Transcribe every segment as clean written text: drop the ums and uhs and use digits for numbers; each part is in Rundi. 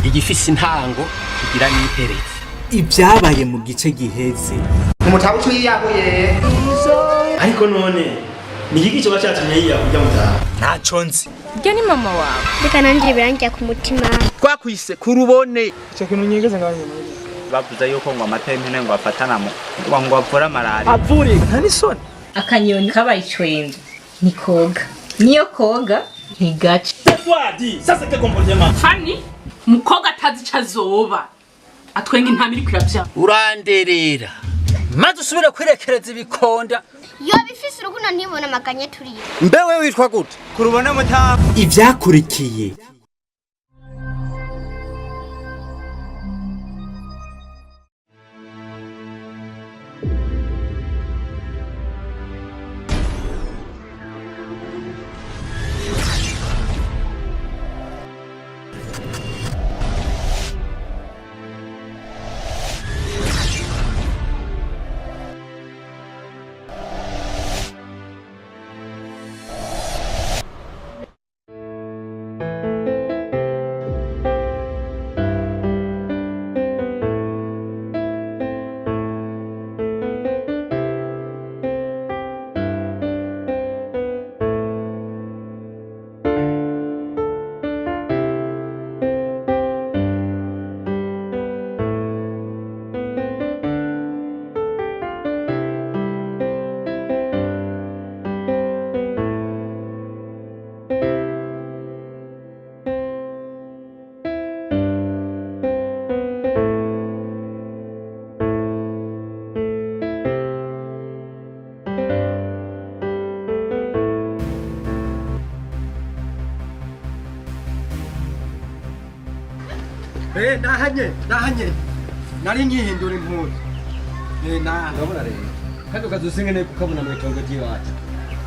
igifise intango kigira n'iherezo. Ibyabaye mu gice giheze umutabu twiyahuye ariko none ni iki cyo bacatumye yiya kujya mutaha Ntaco nzi. Ibyo ni mama wawe. Reka nanjye birangiye ku mutima. Twakwise Kurubone. Cyo kintu nyegeze ngabanye muri. Bavuze yuko ngo amata y'impene ngo afatana ngo avura malaria. Avuri ntani soni. Akanyoni kabaye icwende. Ni koga. Niyo koga ntigace. Twadi sasa ke comportement Fani mukoga atazi cazoba. Atwenga intami iri kuyavya. Uranderera. Maze usubire kwirekereza ibikonda. Yo bifise urukundo ntibona amaganye turiyo. Mbewe witwa gute? Kurubone mutaha. ibyakurikiye Nahanye nari nkihindura impuzu ndabona rero kandi ukazusinge ne kukabona mu itongo ry'iwacu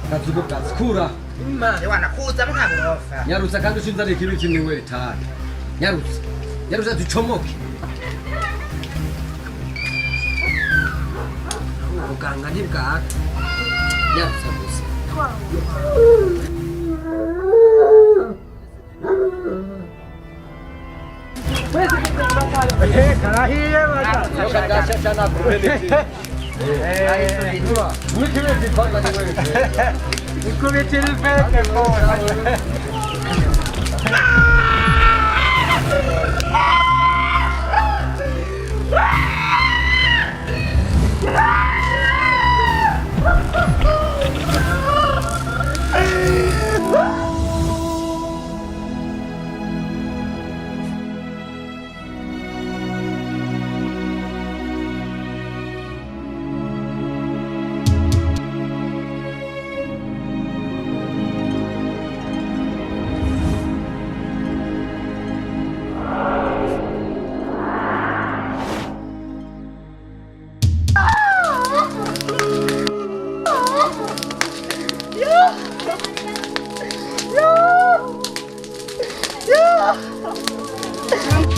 kazugo bwazikura imana wanakuza mkaburofa nyarutsa kandi ushinzane ikibi kimwe we tatu nyarutsa ducomoke ubuganga ntibwaka nyarutsa gusa karahiye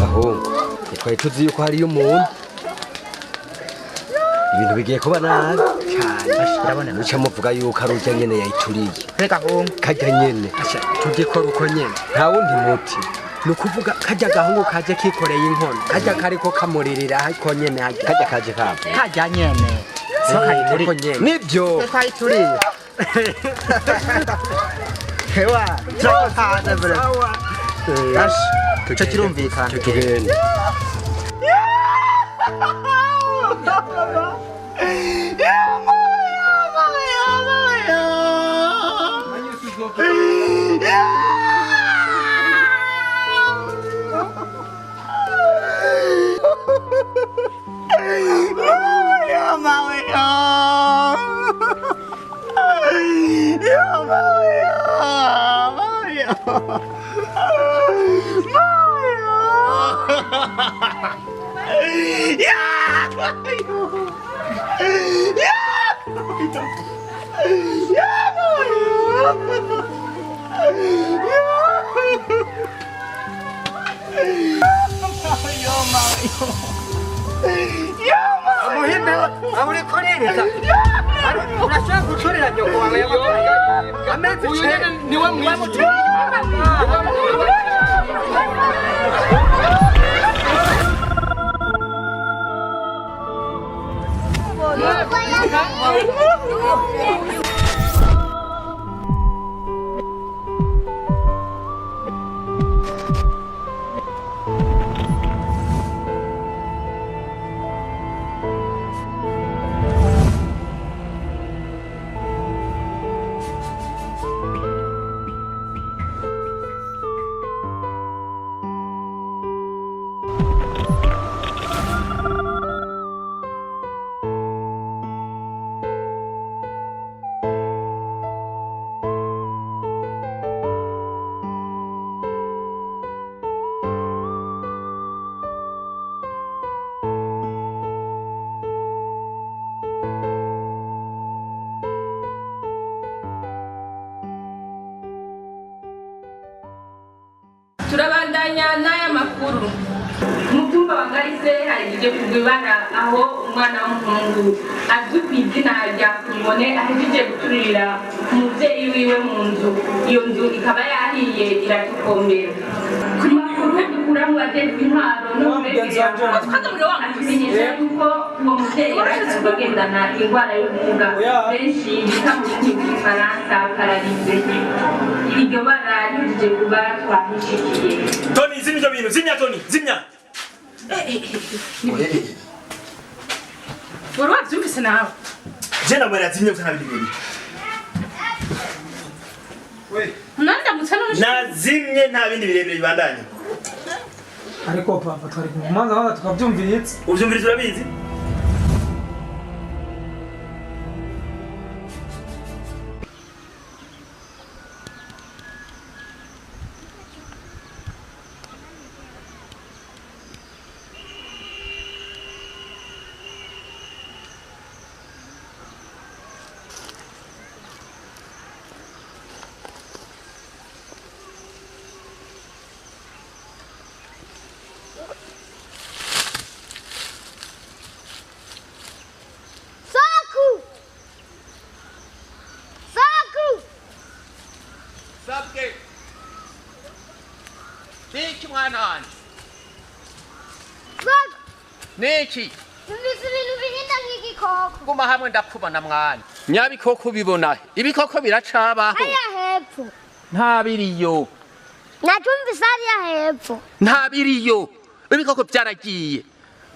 aho twari tuzi yuko hariyo umuntu ibintu bigiye kuba nabi ndabona muca muvuga yuko ari urya nyene yayituriye reka hungu karya nyene tugikora uko nyene nta wundi muti ni ukuvuga karya gahungu kaje kikoreye inkono karya kariko kamuririra ariko nyene karya kaje kabo kajya nyene so kayituri nibyo kayituri hewa cyane bro yash cyo kirumvikana tugende Muhimbe, amuri kurereka. urashaka gucorera nyoko wawe amezi cyane niwe mwiza turabandanya n'aya makuru mutumba bangarise hagiye kugibana aho umwana w'umuhungu azwi ku izina rya Kurubone ahejeje guturira umuvyeyi wiwe mu nzu iyo nzu ikaba yahiye iratukombera ku makuru dukura mu bagenzwe intwaro n'ubumenyesha yuko uwo muvyeyi yarasanzwe agendana indwara y'ubumuga benshi bita mu rurimi rw'igifaransa pararize iryo bara rihejeje kuba twahishikiye Tony zimya ibyo bintu zimya Tony zimya wari wabyumvise nawe jena mwera zimya usana bibiri ndamutse nazimye nta bindi birebire bibandanya ariko papa twari kumanza hano tukabyumviritse ubyumviriza urabizi Niki mwana wanje? Niki? Numvise ibintu bihinda nk'igikoko. Guma hamwe ndakubona mwana. Nyabikoko bibona. Ibikoko biracabaho. Aya hepfo. Nta biriyo. Natumvise ariya hepfo. Nta biriyo. Ibikoko byaragiye.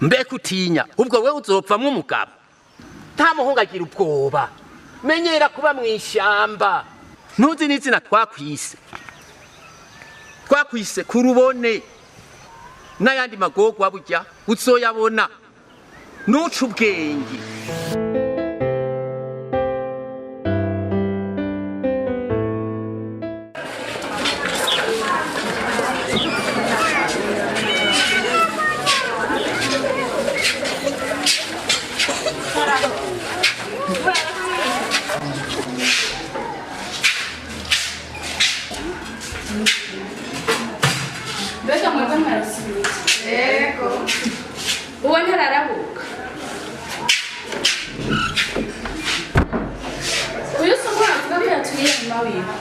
Mbeke utinya. Ubwo wewe uzopfamwe umugabo. Nta muhungu agira ubwoba. Menyera kuba mu ishyamba. Ntuzi n'izina twakwise. Twakwise Kurubone. N'ayandi magogwa burya uzoyabona. Nuca ubwenge. Mbega mwebwe mwarasibiye. Yego. Uwo ntararabuka. Uyu si umwana avuga ko yaturiye nyuma wiwe.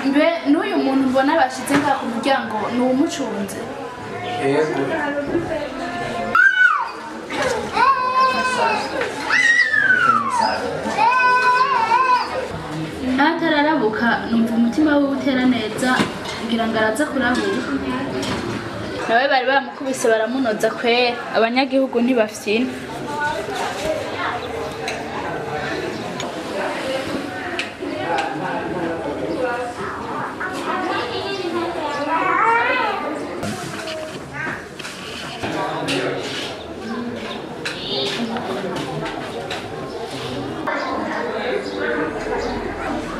Mbe n'uyu muntu mbona bashize ngaha ku muryango ni uwumucunze. yego Atararabuka numva umutima we utera neza ngira ngo araza kurabuka. Nawe bari bamukubise baramunoza kwera abanyagihugu ntibafyina.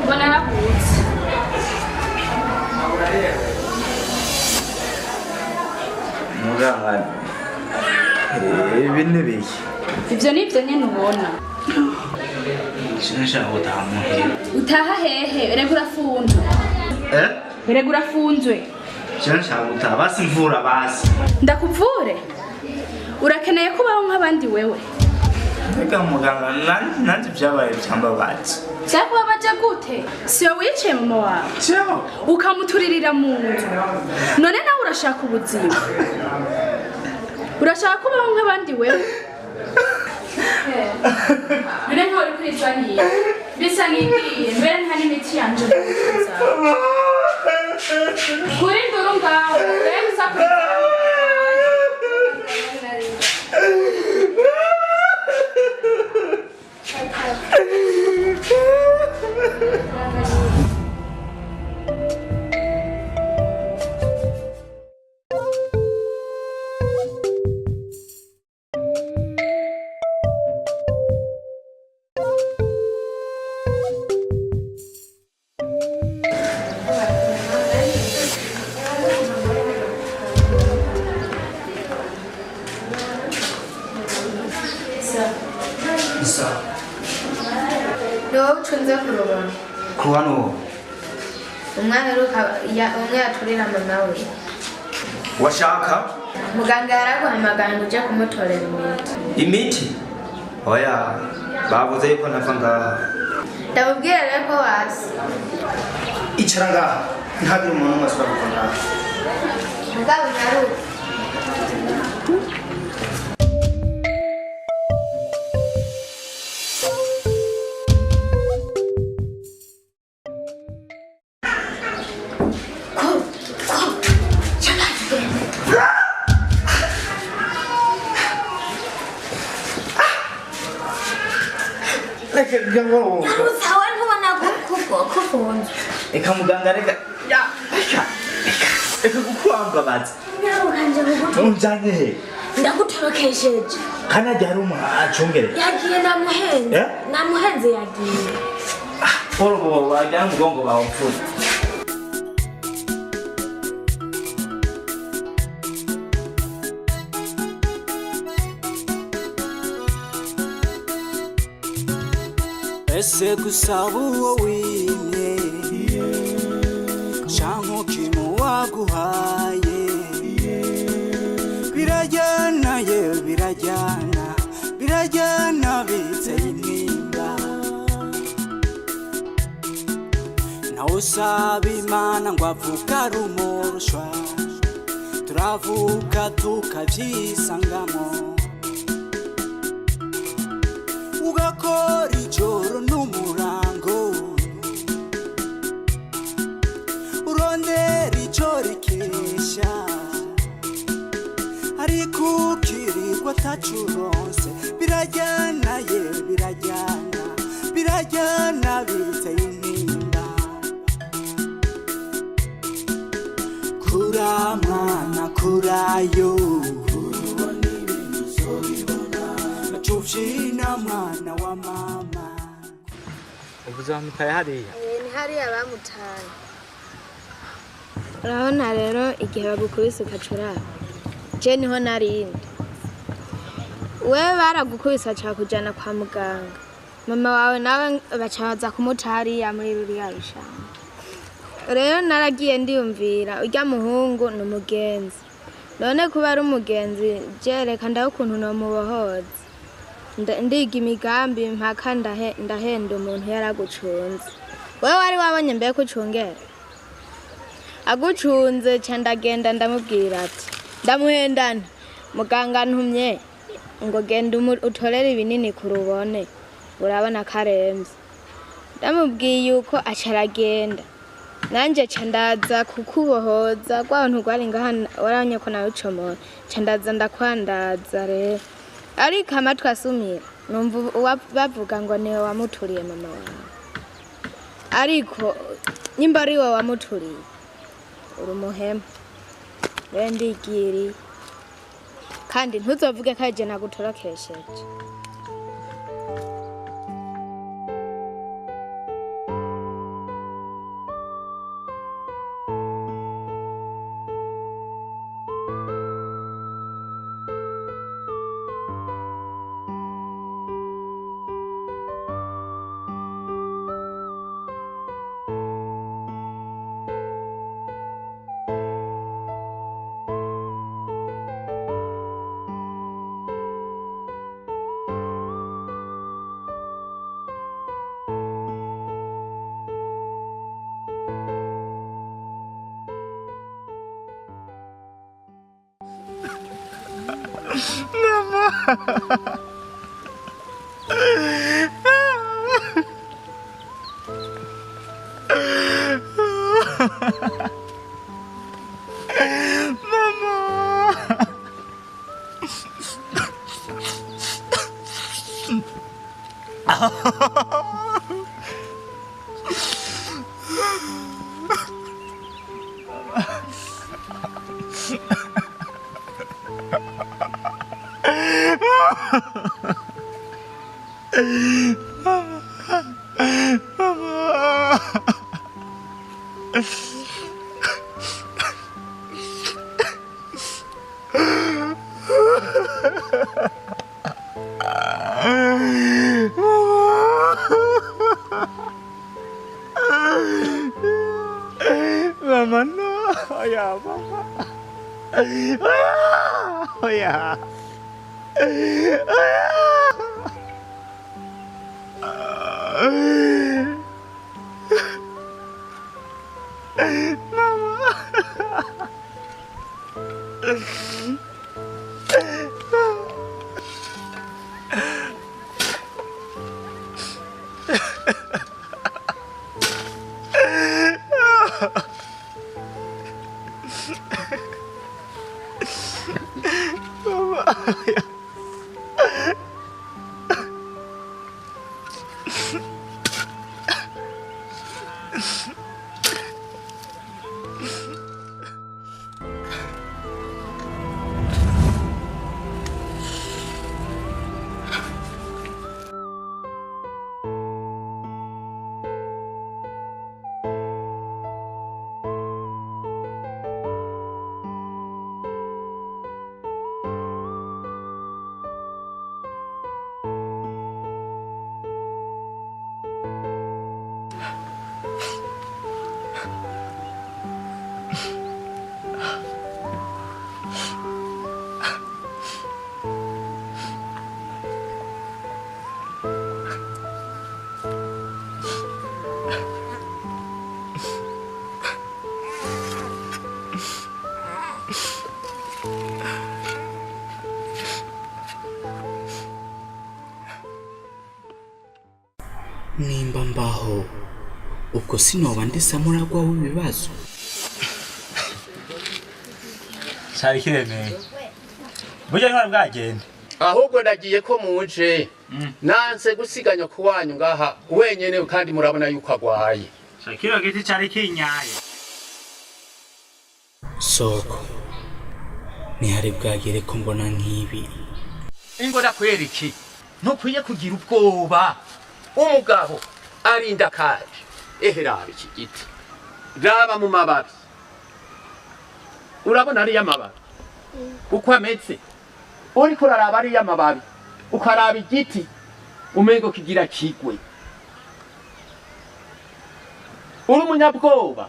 Mbona arahutse. Muganga ibi ni biki? Ivyo nivyo nyene ubona. nshaka gutaha muhira. utaha hehe erega urafunzwe erega urafunzwe Nshaka gutaha basi mvura basi. ndakuvure urakeneye kubaho nk'abandi wewe Reka muganga nanjye byabaye byambabaje. byakubabaje gute siyo wicaye mama wawe ukamuturirira mu nzu none nawe urashaka ubuzima urashaka kubaho nk'abandi wewe none ntore kwitwa niye bisa n'ibwiye mbere nta n'imiti yanje kuri nduru ngaho urebe isakurikira ucunze kurubona Kurubone uwo umwana umwe yaturira mama we washaka muganga yaraguhamagaye ngo uje kumutorera imiti oya bavuze yuko ntava ngaha ndamubwira rero ko wazi icara ngaha ntihagire umuntu umwe asubira kuva ngaha mugabo ntaruka Sawa ntubona kufunzwe. Eka muganga reka kukwambabaza Narukanje kugutu. unjanye he Ndagutorokesheje. kana jya hari acungere Yagiye namuhenze. Namuhenze yagiye. poro wajya mugongo bawe mfuze ese gusaba uwo wimye canke ukintu waguhaye birajyana ye birajyana biteye intimba nawe usaba imana ngo avuga rumurusha turavuga tukavyisangamo ugakora ijoro n'umurango urondera ico rikesha ariko ukirirwa atacuronse birajyana ye birajyana biteye intimba kura mwana kurayo Chufshina mwana wa mama ubuze wamutaye hariya ni hariya bamutaye urabona rero igihe bagukubise ukacurara je niho narindi wewe baragukubise aca kujana kwa muganga mama wawe nawe bacaza kumuta hariya muri ruriya bishanga rero naragiye ndiyumvira urya muhungu ni umugenzi none kuba ari umugenzi jereka ndaho ukuntu nomubohoza ndiga imigambi mpaka ndahenda umuntu yaragucunze wewe wari wabonye mbere kucungera agucunze ca ndagenda ndamubwira ati ndamuhendana muganga ntumye ngo genda utorere ibinini kurubone urabona karemvye ndamubwiye yuko acaragenda nanje ca ndaza kukubohoza rwantu rwari ngaha warabonye ko nawe ucomora ca ndaza ndakwandaza rero ariko amatwi asumira numva bavuga ngo niwe wamuturiye mama wawe ariko nyimba ari wowe wamuturiye uri umuhema rero ndigiriye kandi ntuzovuge ko aje nagutorokesheje Mama, no. Oh, yeah, Mama. Oh, yeah. nimba mbaho ubwo sinoba ndi samuragwa w'ibibazo cyari kiremeye burya ntwara bwagenda ahubwo ndagiye ko muje nanse gusiganya kuwanyu ngaha wenyene kandi murabona yuko agwaye shakiro giti cyari kinyaye soko ntihari bwagere ko mbona nk'ibi ingo ndakwereki ntukwiye kugira ubwoba umugabo arinda kaje raba iki giti raba mu mababi urabona ari y'amababi uko ameze uriko uraraba ari y'amababi ukaraba igiti umengo kigira kigwe uri umunyabwoba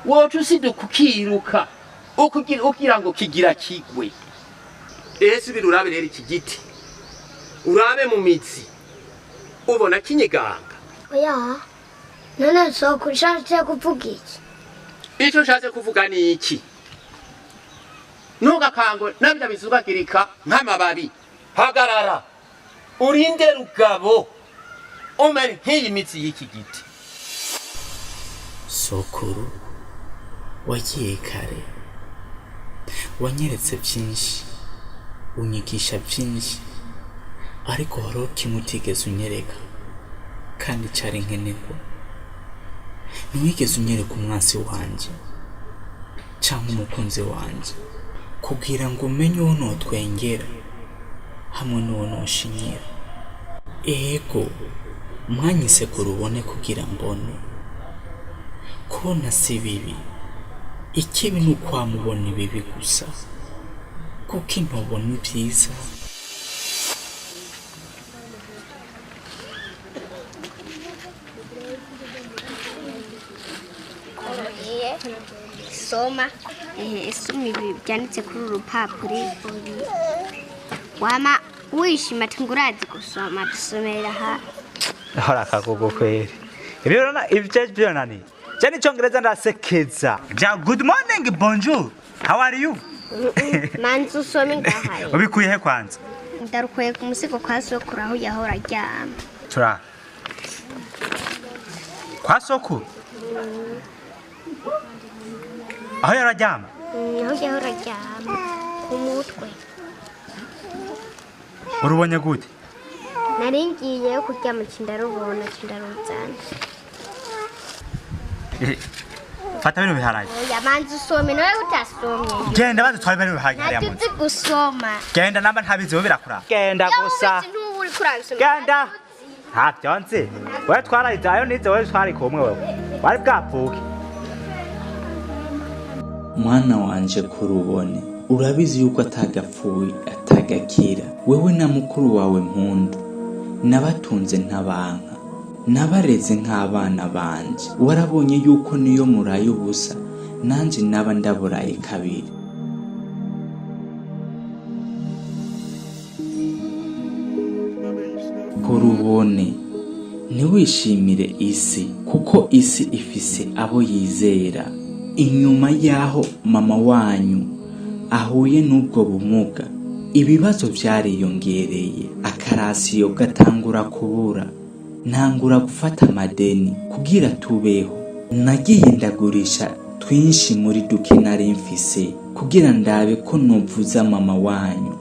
woca usiduka ukiruka ugira ngo kigira kigwe ese birurabe rero iki giti urabe mu mitsi ubona kinyiganga oya none soko ushatse kuvuga iki icyo nshatse kuvuga ni iki ntugakangwe nabyo bizubagirika nk'amababi hagarara urinde rugabo umere nk'iyi mitsi y'iki giti sokuru wagiye kare wanyeretse byinshi unyigisha byinshi ariko hariho kimwe utigeze unyereka kandi cyari nkenerwa ntiwigeze unyereka umwansi wanjye cyangwa umukunzi wanjye kugira ngo umenye uwo notwengera hamwe n'uwo noshinyira ego mwanyise kurubone kugira mbone kubona si bibi ikibi ni ukwamubona ibibi gusa kuko intobona ibyiza soma isumi byanditse kuri urupapuro wama wishima tungurazi gusoma dusomera ha hora kagogo kweli ibyo na ibyo nani cyane cyongereza ndasekeza ja good morning bonjour how are you Manzi usome ngahaye. Ubikuye he kwanza? Ndarukuye ku musigo kwa sokuru aho yahora aryama. Tura. Kwa sokuru? Aho yararyama? Aho yahora aryama ku mutwe. Urubonye gute? Naringiye kuryama cindarubona cindaruzana. Fata bino biharage. Ya manzi usome nawe utasomye. Genda bazi twari bino biharage hariya mu. Natuzi gusoma. Genda namba ntabizi birakura. Genda gusa. Genda. Ha byonse. Wewe twarayize ayo nize wewe twari kumwe wewe. Wari bwapfuke. Mwana wanje Kurubone, urabizi yuko atagapfuye atagakira. Wewe na mukuru wawe Mpundu nabatunze ntabanka, nabareze nk'abana banje. Warabonye yuko niyo muraye ubusa nanje naba ndaburaye kabiri. Kurubone, ntiwishimire isi kuko isi ifise abo yizera. Inyuma yaho mama wanyu ahuye n'ubwo bumuga, ibibazo byariyongereye, akarasiyo gatangura kubura, ntangura gufata amadeni kugira tubeho. Nagiye ndagurisha twinshi muri duke nari mfise kugira ndabe ko novuza mama wanyu,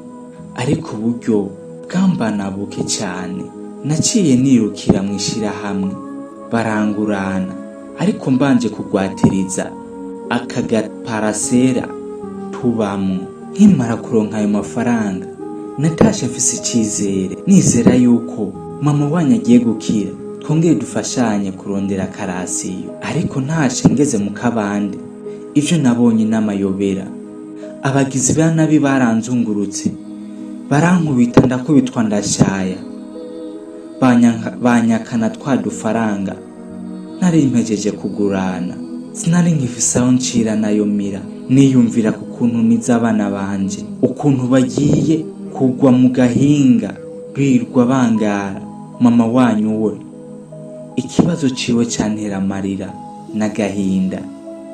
ariko uburyo bwambana buke cyane. Naciye nirukira mu ishirahamwe barangurana, ariko mbanje kugwatiriza akagaparasera tubamo. Nkimara kuronka ayo mafaranga natashe mfise icyizere, nizera yuko mama wanyu agiye gukira, twongeye dufashanye kurondera karasiyo. Ariko ntashe ngeze mu kabande, ivyo nabonye n'amayobera. Abagizi ba nabi baranzungurutse, barankubita ndakubitwa ndashaya, banyakana twa dufaranga nari mpejeje kugurana. Sinari nkifise aho ncira nayo mira, niyumvira ku kuntu niza abana banje ukuntu bagiye kugwa mu gahinga birirwa bangara. Mama wanyu we ikibazo ciwe cyantera amarira n'agahinda.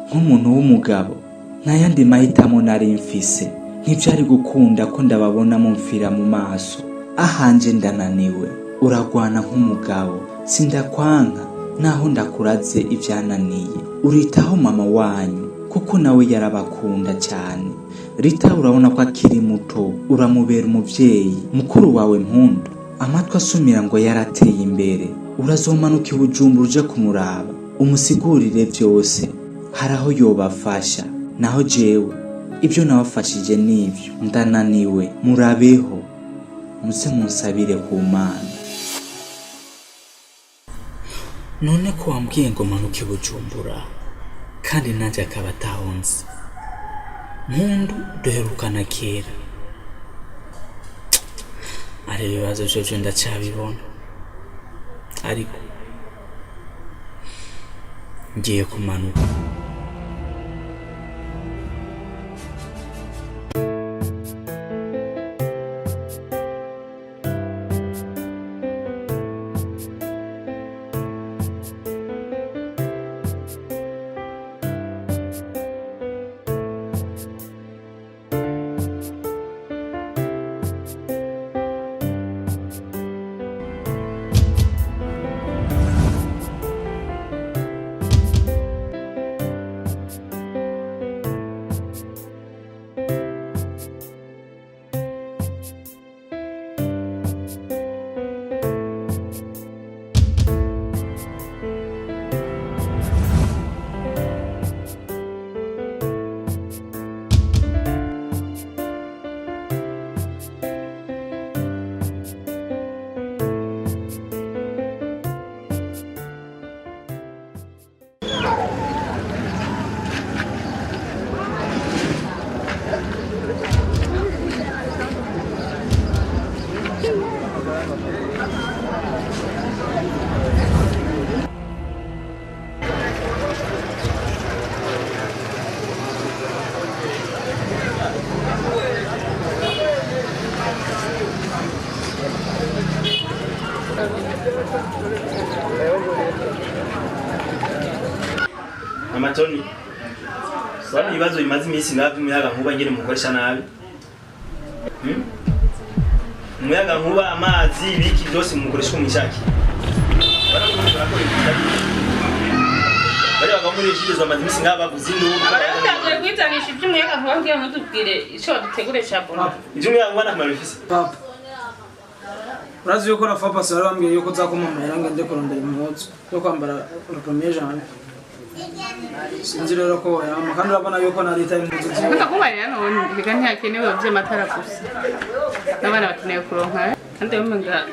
Nk'umuntu w'umugabo ntayandi mahitamo nari mfise, ntivyari gukunda ko ndababona mumfira mu maso. Ahanje ndananiwe, uragwana nk'umugabo, sindakwanka naho ndakuraze ivyananiye. Uritaho mama wanyu kuko nawe yarabakunda cyane. Rita urabona ko akiri muto, uramubera umuvyeyi. Mukuru wawe Mpundu amatwi asumira ngo yarateye imbere. Urazomanuka i Bujumbura uje kumuraba, umusigurire byose, haraho yobafasha. Naho jewe ibyo nabafashije nivyo, ndananiwe. Murabeho muze munsabire ku Mana. None ko wambwiye ngo manuke Bujumbura kandi nanje akaba atahonze. Mpundu duherukana kera, ari ibibazo byo ndacyabibona, ariko ngiye kumanuka. Amatoni Bari ibibazo bimaze iminsi nabi umuyaga nkuba ngene mukoresha nabi. Umuyaga nkuba amazi ibiki byose mukoresha mu ishaki. Bari bagamuri shizo amazi iminsi ngaba bavuze induru. Abaratangiye kwitanisha iby'umuyaga nkuba ngiye ntutubwire ico dutegure cyabona. Iby'umuyaga nkuba nakamaro bifise. Papa. Urazi yuko na papa sara bambwiye yuko zakumamara ngende kurondera impuzu yo kwambara urupamiye jana. Sinzi rero ko yama kandi urabona yuko na leta impuzu ziwe. Ndakubarira none biga ntihakenewe by'amatara gusa. N'abana bakeneye kuronka kandi umenga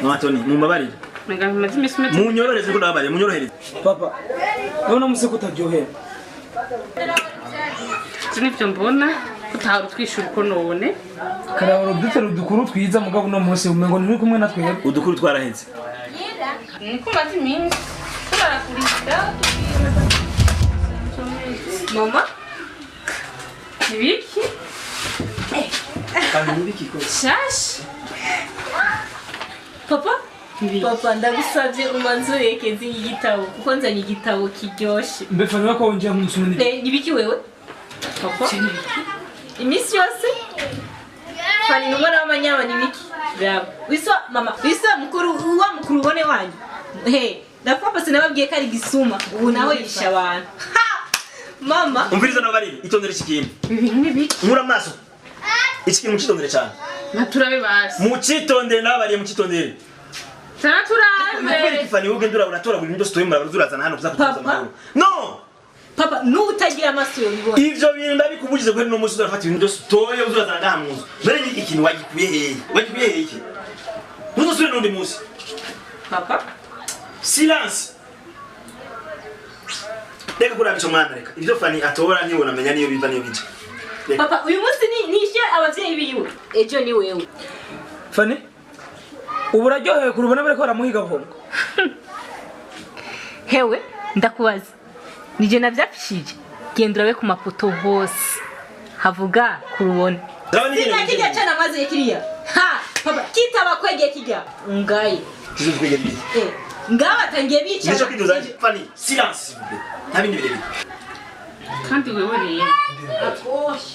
Matoni mumbabarire. Menga mazi misime. Munyororeze ko ndababarire munyorohereze. Papa. None umuseko utaryohera. Sinivyo mbona kutahara twishura uko none. Karabaro dutera udukuru twiza mugabo no munsi umengo nturi kumwe natwe. Udukuru twaraheze. Niko mazi mingi. Turakurikira. Mama? Nibiki? Kandi nibiki ko? Shash. Papa? Papa ndagusabye umanzure kezi igitabo kuko nzanye igitabo kiryoshe. Mbefanya ko wonje mu nsumuni. Nibiki wewe? Papa? Imisi yose? Fani numwana w'amanyama nibiki? Bravo. Wiswa mama, wiswa mukuru wa Kurubone wanyu. Da papa sinababwiye ko ari gisuma. Ubu nawe yisha abantu. Mama. Umviriza nabarire itondere ikindi. Ibintu nibiki? Nkura amaso. Iki mu kitondere cyane. Naturabe basi. Mu kitondere nabariye mu kitondere. Sana turabe. Mbere kifani ugende uratora buri ndo stoye murazana hano kuzakutuza amahoro. No! Papa nutagira amaso yo bibona. Ivyo bintu ndabikubugize ko no musi urafata ibintu stoye uzurazana ngaha mu nzu. Mbere y'iki kintu wagikuye hehe? Wagikuye hehe iki? Ntuzosubire n'undi musi. Papa? Silence. Reka kurabisha mwana reka. Ivyo fani atora niyo namenya niyo biva niyo bije. Papa uyu munsi nishe abavyeyi biwe. Ejo ni wewe. Fani? Uburaryoheye Kurubone bariko baramuhiga bongo. Hewe ndakubaza. Nije navyapfishije. Genda urabe ku mafoto hose. Havuga Kurubone. Sina kijya cyana maze kiriya. Ha, papa kitaba kwege kijya. Ngaye. Kizukwege. Ngawa tangiye bica. Nico kiduzaje. Fani, silence. Ntabindi birebire. Kandi wewe rero. Akosh.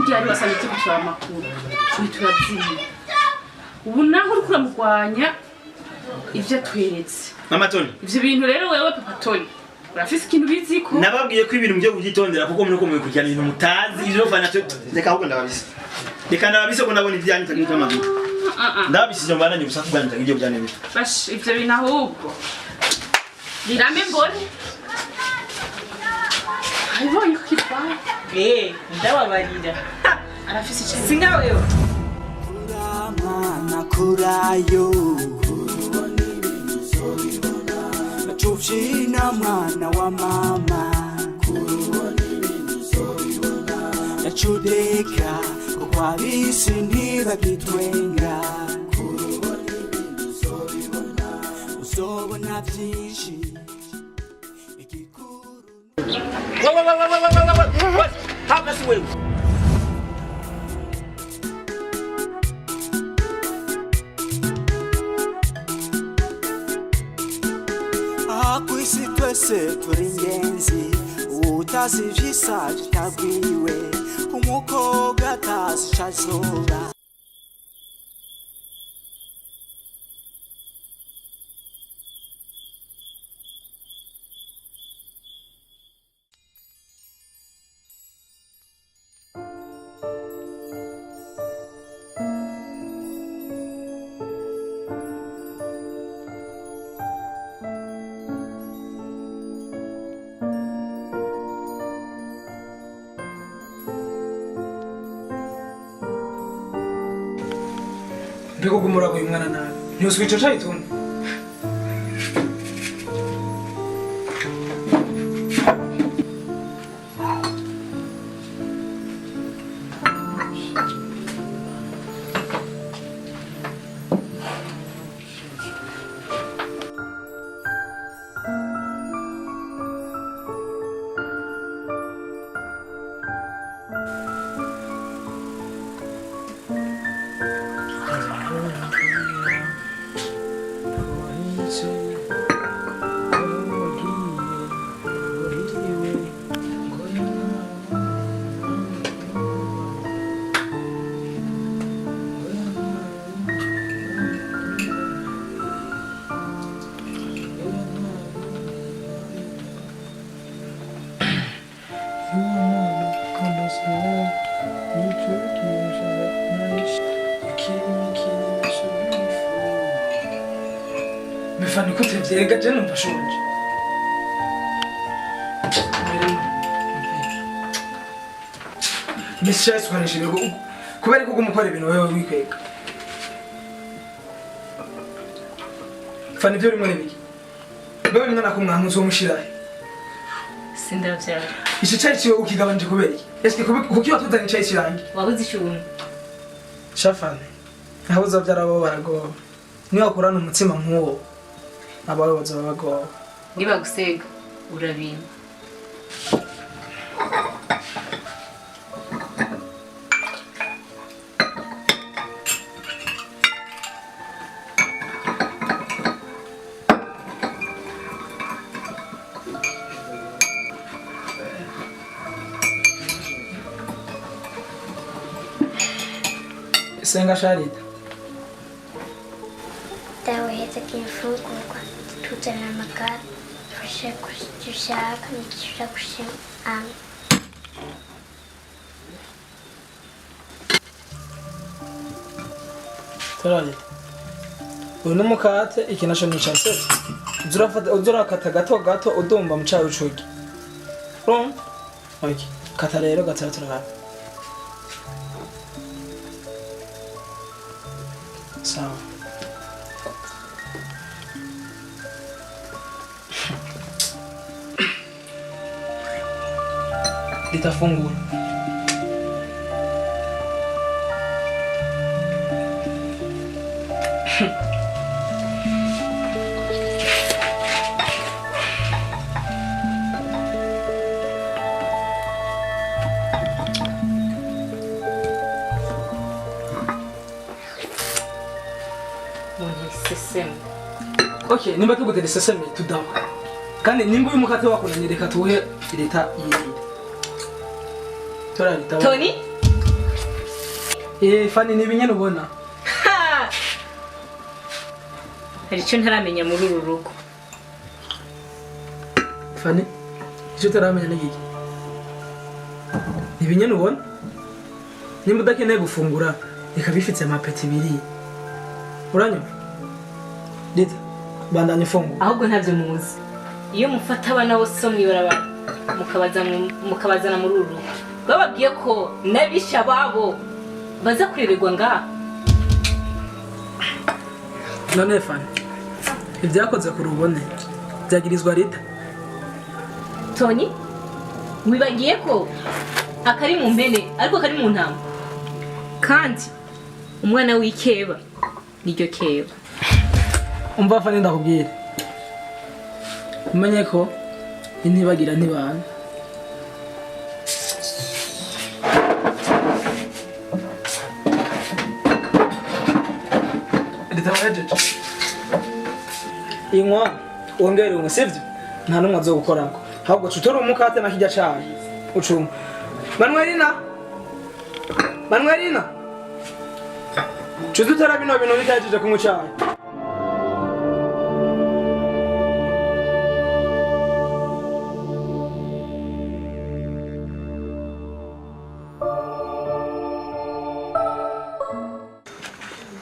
Byari basanze gushora amakuru. Turabyina. Ubu naho uri kuramugwanya ivyo tweretse. Mama Toni. Ivyo bintu rero wewe Papa Toni. Urafise ikintu biziko. Nababwiye ko ibintu byo kubyitondera kuko muri ko mukurikirana ibintu mutazi ivyo fana cyo reka ahubwo ndababise. Reka ndababise ko ndabona ivyanyu tagira amaguru. Ndababise mbana ni busafu bwanyu tagira byane bito. Bash ivyo bintu ahubwo. Birame mbone. Ayibonye kifa. Ndababarira. Arafise ikintu. Singa wewe. Mwana kurayo Chufshina mwana wa mama Chudeka kwa bisi niba kitwenga Usobona byinshi Hapa si wewe. Kwisi twese turi ingenzi utazi ivy'isaje itagwiwe umukobwa atazi ico azoba Mbego gumura uyu mwana nawe. Ntiyoswica cyayituna. Mefani kutevyega je numva shonje. Misha swanishije kubera ko gumukora ibintu wewe wikwega. Fani byo rimwe n'ibiki. Bewe mwana ko mwantu uzomushirahe. Sindavyara. Ico cyayi ciwe ukigabanje kubera iki? Eske kuki watuzanye cyayi kirangi? Wabuze ishuntu. Shafani. Aho uzavyara abo baragoba. Niyo akorana umutima nk'uwo. Abawe bazaba bagoba. Niba gusega urabima. Senga Sharida. Dawe heza kimfungurwa tuzana amagara fashe kushaka nikisha kushima amen. Torali. Uyu numukate ikinasho nicase. Uzurakata gato udumba mu cyayi ucugi. Ron. Okay. Kata rero gatatu turara. Sawa. Litafungura. Okay, nimba tugutera sesame tudawa. Kandi nimba uyu mukate wakunanye reka tuhe leta yiri. Tora leta. Tony? Fani nibinyene ubona. Hari icyo ntaramenya muri uru rugo. Fani, icyo taramenya ni giki? Nibinyene ubona? Nimba udakeneye gufungura reka bifitse amapeti biri. Uranyumva? Leta bandanye fungu. Ahubwo ntavyo muzi. Iyo mufata abana bose mwibaraba mukabazana muri uru. Bababwiye ko nabisha babo baza kurererwa ngaha. None Fani. Ibyakoze kurubone byagirizwa Rita. Tony, wibagiye ko akari mu mpene ariko kari mu ntama. Kandi umwana w'ikeba niryo keba. Umva Fani ndakubwira. Umenye ko intibagira ntibana. Nditawajeje. Inkwa wongere umusivyo nta numwe azogukorako. Ahubwo tutora umukate na kijya cyane. Ucuma. Manuelina. Chudutara bino bitajeje kumucaye.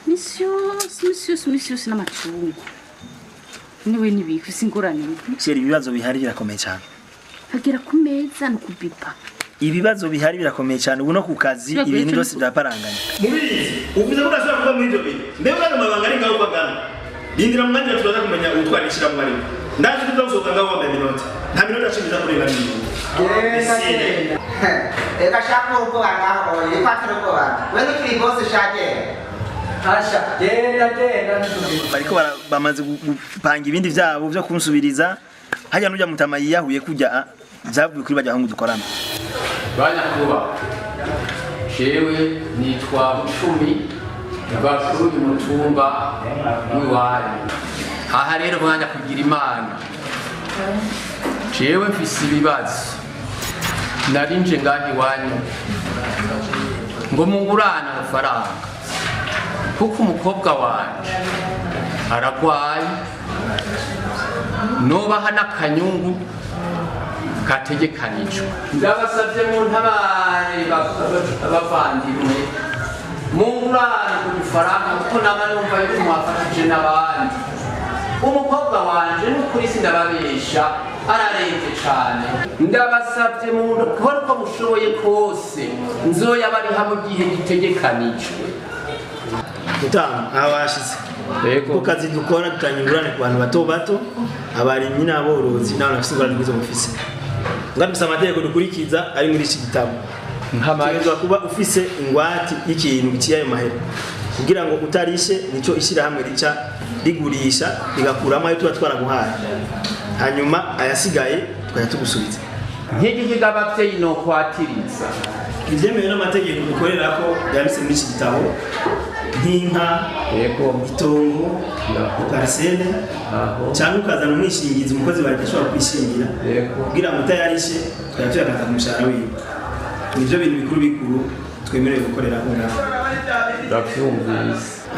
Monsieur n'amacungu. Niwe nibiki singorane. Sheri ibibazo bihari birakomeye cyane. Hagira ku meza no kubipa. Ibibazo bihari birakomeye cyane ubu no ku kazi ibintu byose byaparanganye. Mubizi, uvuze ko urashobora kuba muri ibyo bintu. Mbega bano mabanga ari ngaho bagana. Rindira mu mwanya turaza kumenya ubutwarishira mu marimo. Ndaje tuzasohoka ngaho wambaye minota. Nta minota ashibiza kuri bari. Eka shaka uko bangaho ipatro ko bana. Wewe kiri boss shake. Asha, genda. Bariko bamaze gupanga ibindi byabo byo kunsubiriza. Hajya n'ujya mutama yiyahuye kujya byavuye kuri bajya hangu dukorana. Bana kuba. Shewe nitwa Bucumi. Bakuru y'umutumba w'iwari. Aha rero mwanya kugira Imana. Shewe mfise ibibazo. Narinje ngahi wanyu. Ngo mungurana amafaranga. Kuko umukobwa wanje aragwaye nobaha n'akanyungu kategekanijwe ndabasabye mu ntabare abavandimwe mungurane ku gifaranga kuko naba numva yuko mwafashije n'abandi umukobwa wanje n'ukuri sindababesha ararembye cane ndabasabye muntu ko mushoboye kose nzoyabariha mu gihe gitegekanijwe Utamu awashize ku kazi dukora dutanga ingurane ku bantu bato bato abarimyi n'aborozi n'abantu bafite ingurane nk'izo mufise ngadufise amategeko dukurikiza ari muri iki gitabo nk'amahirwe kuba ufise ingwate y'ikintu giciye ayo mahera kugira ngo utarishe nico ishyirahamwe rica rigurisha rigakuramo ayo tuba twaraguhaye hanyuma ayasigaye tukajya tugusubiza nk'igihiga abavyeyi no kwatiriza ivyemewe n'amategeko dukorera ko yanditse muri iki gitabo nk'inka itongo iparisene cyangwa ukazana umwishingizi umukozi wa leta ashobora kwishingira kugira ngo utayarishe tukajya tuyakata ku mushahara wiwe nivyo bintu bikuru twemerewe gukorera aho ngaho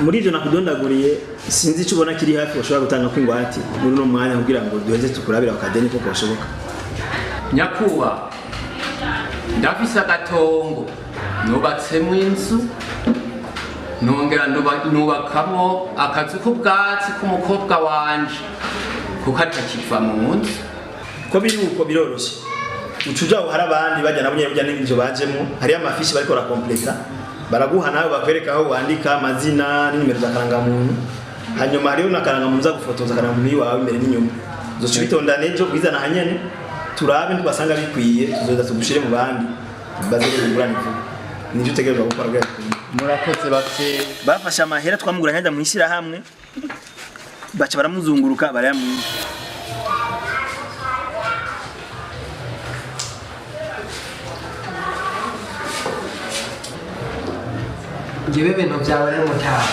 muri ivyo nakudondaguriye sinzi ico ubona kiri hafi bashobora gutanga ko ingwate muri uno mwanya kugira ngo duheze tukurabira akadeni koko bashoboka nyakuba ndafise agatongo nubatsemwo inzu nongera nubakamo akazi k'ubwatsi k'umukobwa wanje kuko atakiva mu nzu ko biri uko biroroshe ucuja hari abandi bajya nabo nyine n'ibyo bajemo hari amafishi bariko barakompleta baraguha nawe bakwereka aho wandika amazina n'inimero za karangamuntu hanyuma hariho na karangamuntu za gufotoza karangamuntu yawe imbere n'inyuma uzoca bitonda nejo kwizana hanyene turabe ntibasanga bikwiye tuzoza tugushire mu bandi baze kugurana ifu nivyo utegerezwa gukora bwa murakoze bafye bafashe amahera twamuguranye ajya mu ishyirahamwe baca baramuzunguruka barayamwiba ngewe ibintu byawe n'umutaha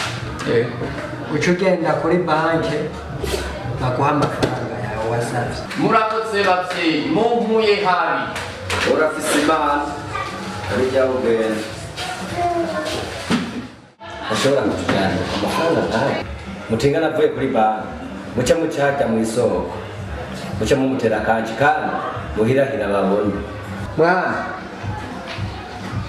uca ugenda kuri banki baguha amafaranga yawe wasabye murakoze bavyeyi mumpuye habi urafise imana ari jyaho ugenda ashobora kutujyana amafaranga ntayo mutingana avuye kuri banki muce mucahajya mu isoko muce mumutera kanji kandi muhirahira babone mwana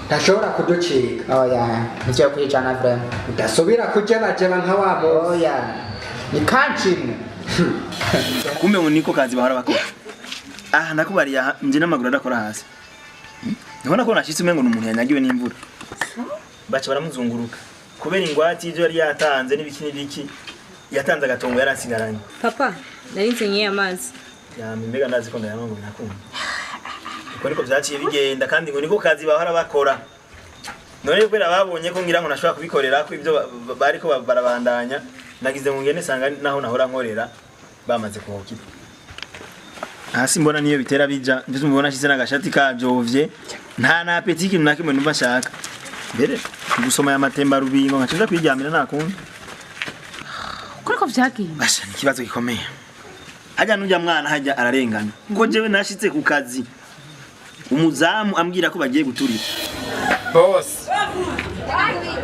ntashobora kuducika oya nicyo kwijana vrema udasubira kujebajeba nka wa muntu oya ni kanjimwe kumbe ngo niko kazi bahora bakora nakubariye nje n'amaguru adakora hasi nibona ko nashitse umengo n'umuntu yanyagiwe n'imvura baca baramuzunguruka kubera ingwati ivyo yari yatanze n'ibiki yatanze agatongo yarasigaranye papa narinze nyiye amazi mbega ndazi ko ndayama ngo nakumva uko niko vyaciye bigenda kandi ngo niko kazi bahora bakora none kubera babonye ko ngira ngo nashobora kubikorera ko ivyo bariko barabandanya nagize ngo ngene sanga naho nahora nkorera bamaze kuhokira hasi mbona niyo bitera bija ndetse mubona shize n'agashati kajovye nta na appetit kintu nakimwe numva shaka mbere gusoma ya matemba rubingo nkaciza kwiryamira nakundi kuriko vyagiye basha ni kibazo gikomeye hajya nujya mwana hajya ararengana ko jewe nashitse ku kazi umuzamu ambwira ko bagiye guturira boss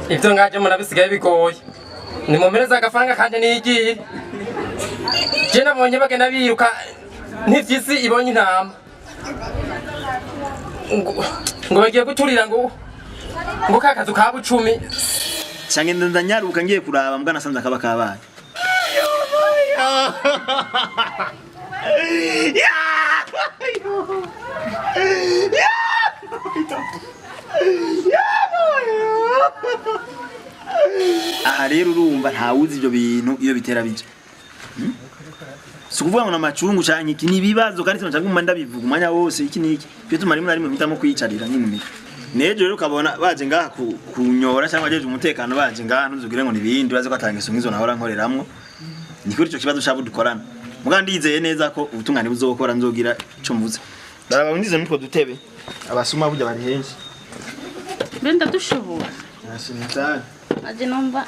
ivyo ngaje murabisigaye bigoye nimumereza agafaranga kanje nigiye je nabonye bagenda biruka n'ivyisi ibonye intama ngo bagiye guturira ngo kakazu ka bucumi cange ndanyaruka ngiye kuraba mbwa nasanze akaba kabaye aha rero urumva ntawuzi ibyo bintu iyo bitera bija sukuvuga ngo namacungu canke iki nibibazo kandi cyangwa umwe ndabivuga umanya wose iki niki byo tumari muri rimwe mpitamo kwiyicarira nyine nejo rero ukabona baje ngaha kunyora cyangwa ajeje umutekano baje ngaha ntuzugire ngo nibindi baze ko atangiza ngizo nahora nkoreramwo ni kuri ico kibazo cyabo dukorana muga ndizeye neza ko ubutungane buzokora nzogira ico mvuze baraba ndize nutwo dutebe abasuma burya bari henshi benda dushobora nashimye aje numva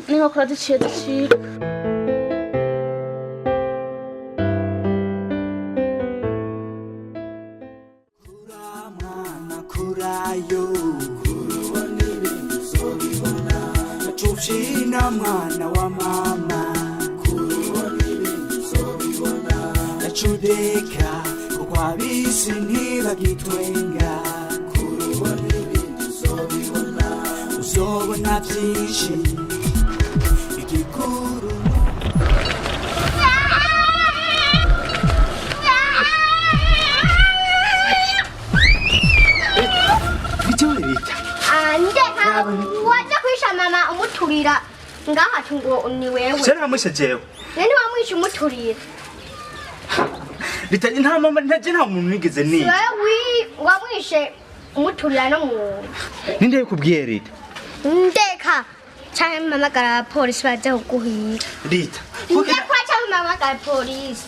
niho kora duciye ducira China mwana wa mama Kurubone ibintu uzobibona Nachudeka kuko abisi ntibagitwenga kurubona ibindi uzobona byinshi igikuru ndeka waje kwisha mama umuturira ngaha tungo ni wewe Sera mushejewe nani wamwisha umuturira Rita nta mama ntaje nta muntu nigeze ni wewe wamwishe umuturira no mu Ninde kubwiye Rita ndeka cyane mama gara polisi baje kuguhira Rita ndeka cyane mama gara polisi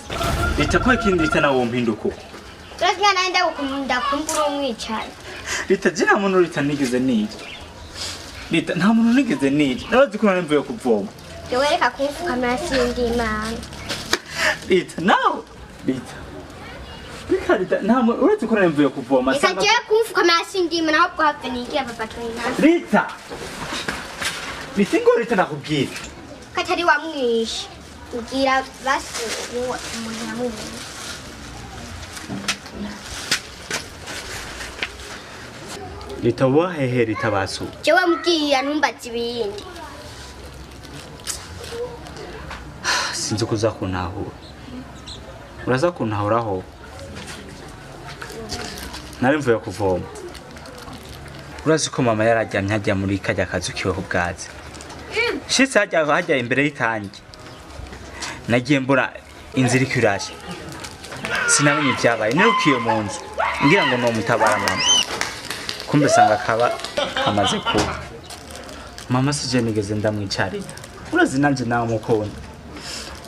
Rita kwa kindi Rita nawo mpinduko Rasinya naenda ukunda kumbura umwicaye Rita jina muntu Rita nigeze ni Rita nta muntu nigeze ni Nabazi ko namvuye kuvoma Yewe reka kumfukamira sindi imana Rita now Rita Rita nta muntu uretse ko namvuye kuvoma Reka je kumfukamira sindi imana ahubwo hafi nigira papa twina Rita Rita ngo Rita nakubwira Katari wamwishe ugira basi uwo umuntu namubona Rita wahehe Rita basu Jewe mbwiye ntumbaze ibindi Sinzi kuza kuntahura Uraza kuntahuraho Nari mvuye kuvoma Urazi ko mama yarajyamye hajya muri kajya kazu kiweho bwazi Shitse hajya imbere y'itangi Nagiye mbura inzira ikiraje Sinamenye ibyabaye nirukiye mu nzu ngira ngo no mutabara mama Kumbe sanga kaba kamaze kuba Mama sije nigeze ndamwicarira Urazi nanje nawe mukunda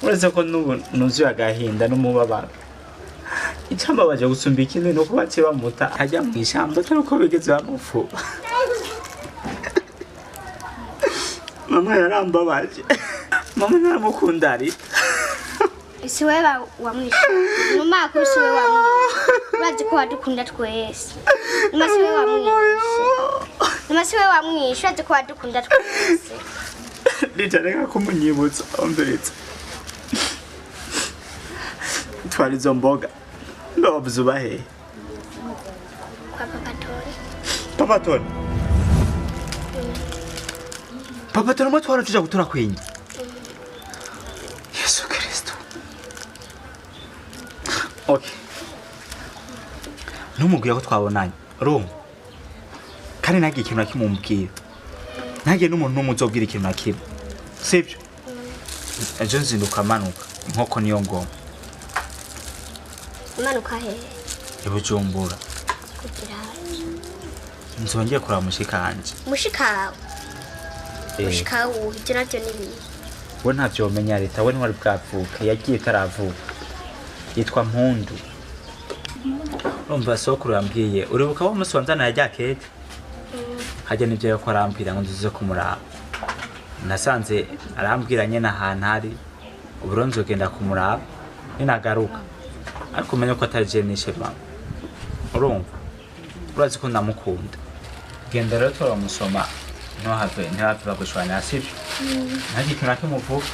Urazi ko nubu nuzuye agahinda n'umubabaro Icyamba baje gusumba ikindi no kuba kiba muta ajya mu ishyamba taruko bigeze bamufu Mama yarambabaje Mama naramukunda ari Isi wewe wamwishe Mama ko isi wewe wamwishe Urazi ko wadukunda twese Mama si wewe wamwishe Mama si wewe wamwishe Urazi ko wadukunda twese Rita reka kumunyibutsa omberetsa Twari zo mboga Ndabavuze ubahe Kwa papa Tony Papa Tony Papa Tony mwe twara tuja gutura kwenye Yesu Kristo Okay Numubwira ko twabonanye Roma Kandi nagiye ikintu nakimumubwira Nagiye n'umuntu n'umuzobwira ikintu nakimwe Sibyo Ejo nzinduka manuka inkoko niyo ngoma Manuka he Ibujumbura kugira Nzongeye kuraba mushikanje Mushikawe Mushikawe uje navyo nibi We ntavyo umenya Rita we ntwari bwavuka yagiye taravuka Yitwa Mpundu Urumva sokuru yambwiye uribuka wa musi wanzana yajya kete Hajya nivyo yako arambwira ngo nzize kumuraba Nasanze arambwira nyene ahantu hari uburonzo genda kumuraba ninagaruka ariko umenye ko atari jenishe mama urumva urazi ko ndamukunda genda rero turamusoma ntuhave bagushwanya sibyo ntagiye ikintu nakimuvuga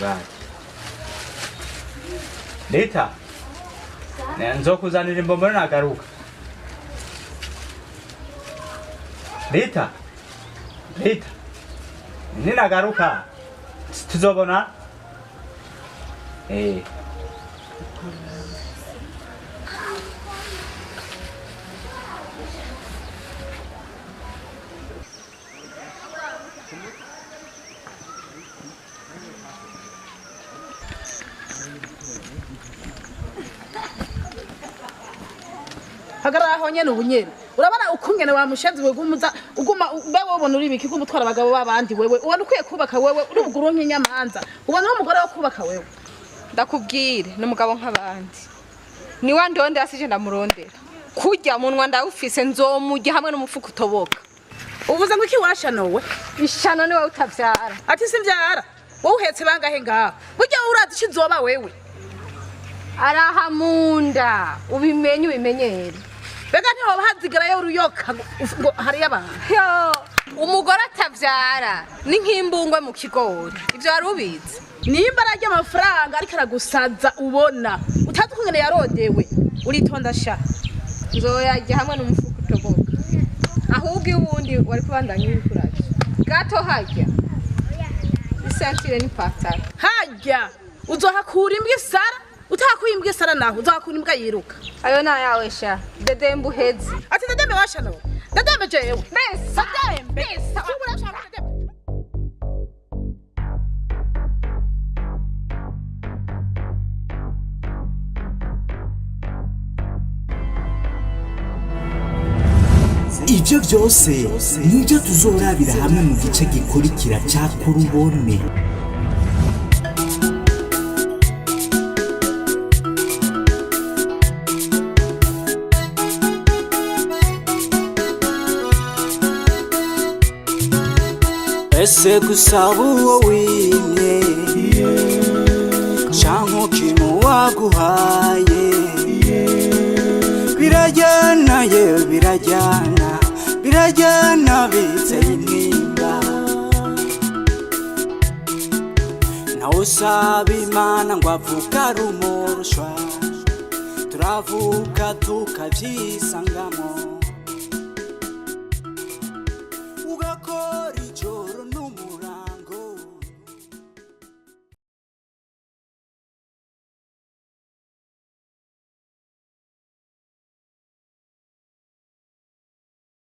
bari Rita nzokuzanira imbombo nagaruka Rita ninagaruka tuzobona Hagaraho nyene ubunyene urabona ukungene wamushenzi we gumuza uguma bewe ubona uri biki kumutwara abagabo babandi wewe ubona ukwiye kubaka wewe uri buguru nk'inyamanza ubona n'umugore wo kubaka wewe ndakubwire n'umugabo nk'abandi ni wa ndonde asije ndamurondera kujya munwa ndawufise nzomujya hamwe n'umufuko utoboka uvuze ngo iki washanowe ishano ni wowe utavyara ati simvyara wowe uhetse bangahe ngaho burya urazi ikizoba wewe arahamunda ubimenyere bega ntihoba hazigarayo uruyoka ngo hariyo abantu yo umugore atavyara ni nk'imbungwe mu kigori ivyo wari ubizi nimba ararya amafaranga ariko aragusaza ubona utazi ukungene yarondewe uritonda sha nzoyarya hamwe n'umufuko utoboka ahubwo ubundi wari kubandanya ibikuraje gato harya isentire ni patara harya uzohakura imbwa isara utahakuye imbwa isara naho uzohakura imbwa yiruka ayo nayawe sha dedembe uheze ati dedembe washa no dedembe jewe mbese dedembe ubura shaka dedembe Ibyo byose nibyo tuzorabira hamwe mu gice gikurikira cya Kurubone. Ese gusaba uwo wimye canke kintu waguhaye birajyana ye birajyana biteye intimba nawe usaba Imana ngo avuga rumurusha turavuga tukavyisangamo